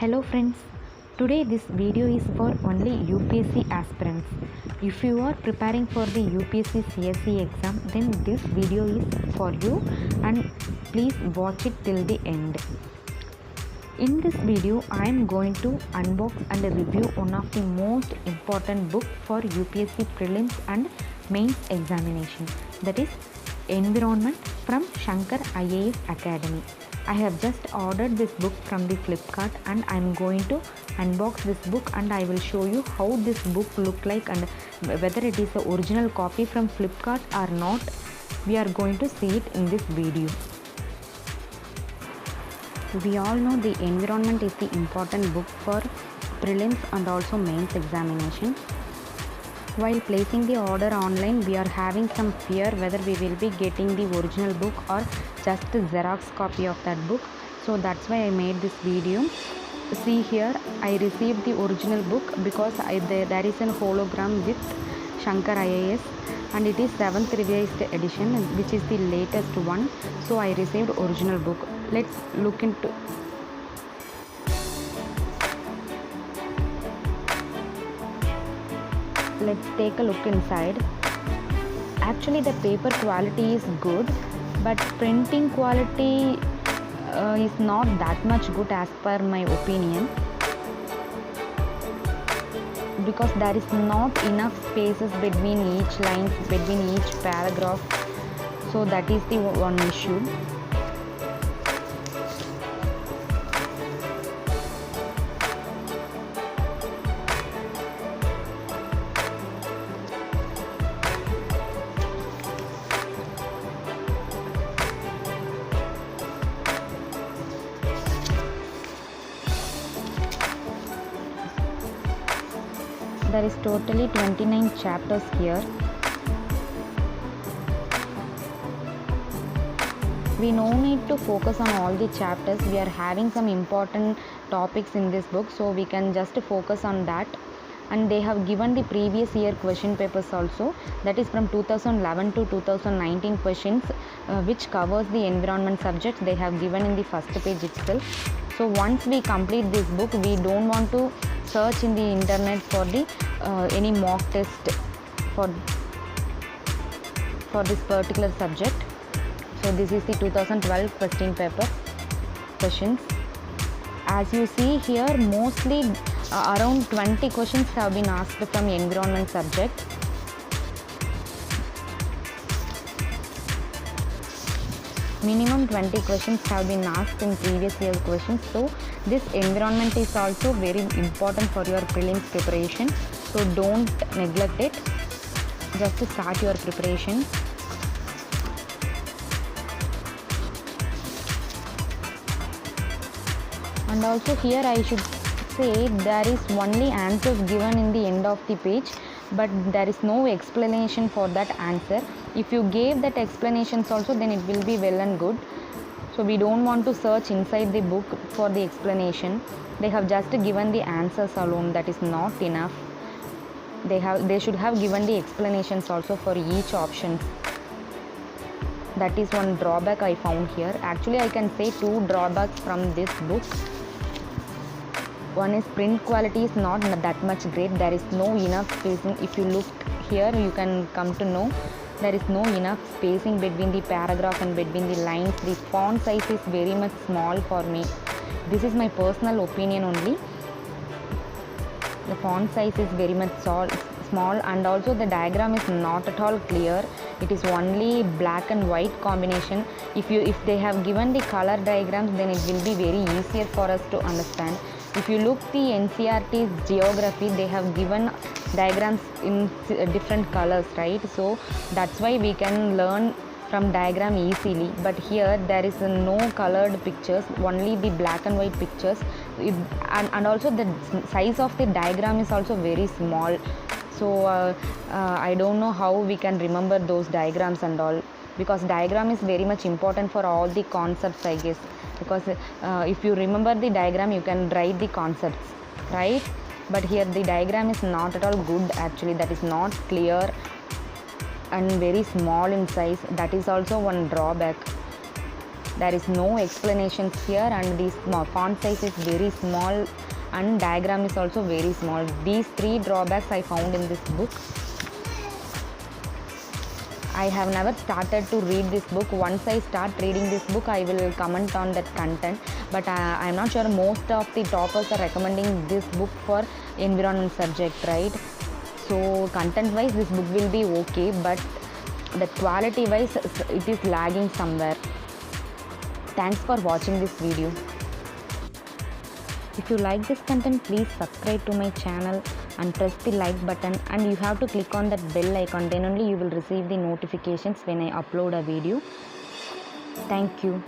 Hello friends, today this video is for only UPSC aspirants. If you are preparing for the UPSC CSE exam, then this video is for you and please watch it till the end. In this video, I am going to unbox and review one of the most important book for UPSC prelims and mains examination, that is Environment from Shankar IAS Academy. I have just ordered this book from the Flipkart and I am going to unbox this book and I will show you how this book look like and whether it is the original copy from Flipkart or not. We are going to see it in this video. We all know the environment is the important book for prelims and also mains examination. While placing the order online, we are having some fear whether we will be getting the original book or just a Xerox copy of that book. So that's why I made this video. See here, I received the original book because there is a hologram with Shankar IAS and it is 7th revised edition, which is the latest one. So I received original book. Let's look into. Let's take a look inside. Actually the paper quality is good, but printing quality is not that much good as per my opinion, because there is not enough spaces between each lines, between each paragraph. So that is the one issue. There is totally 29 chapters here. We no need to focus on all the chapters. We are having some important topics in this book, so we can just focus on that. And they have given the previous year question papers also, that is from 2011 to 2019 questions, which covers the environment subject. They have given in the first page itself. So once we complete this book, we don't want to search in the internet for the any mock test for this particular subject. So this is the 2012 question paper questions. As you see here, mostly around 20 questions have been asked from environment subject. Minimum 20 questions have been asked in previous year questions. So this environment is also very important for your prelims preparation. So don't neglect it. Just to start your preparation. And also here I should say there is only answers given in the end of the page, but there is no explanation for that answer. If you gave that explanations also, then it will be well and good. So we don't want to search inside the book for the explanation. They have just given the answers alone. That is not enough. They should have given the explanations also for each option. That is one drawback I found here. Actually I can say two drawbacks from this book. One is print quality is not that much great. There is no enough spacing. If you look here, you can come to know there is no enough spacing between the paragraph and between the lines. The font size is very much small for me. This is my personal opinion only. The font size is very much small, and also the diagram is not at all clear. It is only black and white combination. If they have given the color diagrams, then it will be very easier for us to understand. If you look the NCERT's geography, they have given diagrams in different colors, right? So that's why we can learn from diagram easily. But here there is no colored pictures, only the black and white pictures. And also the size of the diagram is also very small. So I don't know how we can remember those diagrams and all, because diagram is very much important for all the concepts, I guess. Because if you remember the diagram, you can write the concepts, right? But here the diagram is not at all good actually. That is not clear and very small in size. That is also one drawback. There is no explanations here, and this font size is very small and diagram is also very small. These three drawbacks I found in this book. I have never started to read this book. Once I start reading this book, I will comment on that content. But I am not sure, most of the toppers are recommending this book for environment subject, right? So content wise this book will be okay, but the quality wise it is lagging somewhere. Thanks for watching this video. If you like this content, please subscribe to my channel and press the like button, and you have to click on that bell icon, then only you will receive the notifications when I upload a video. Thank you.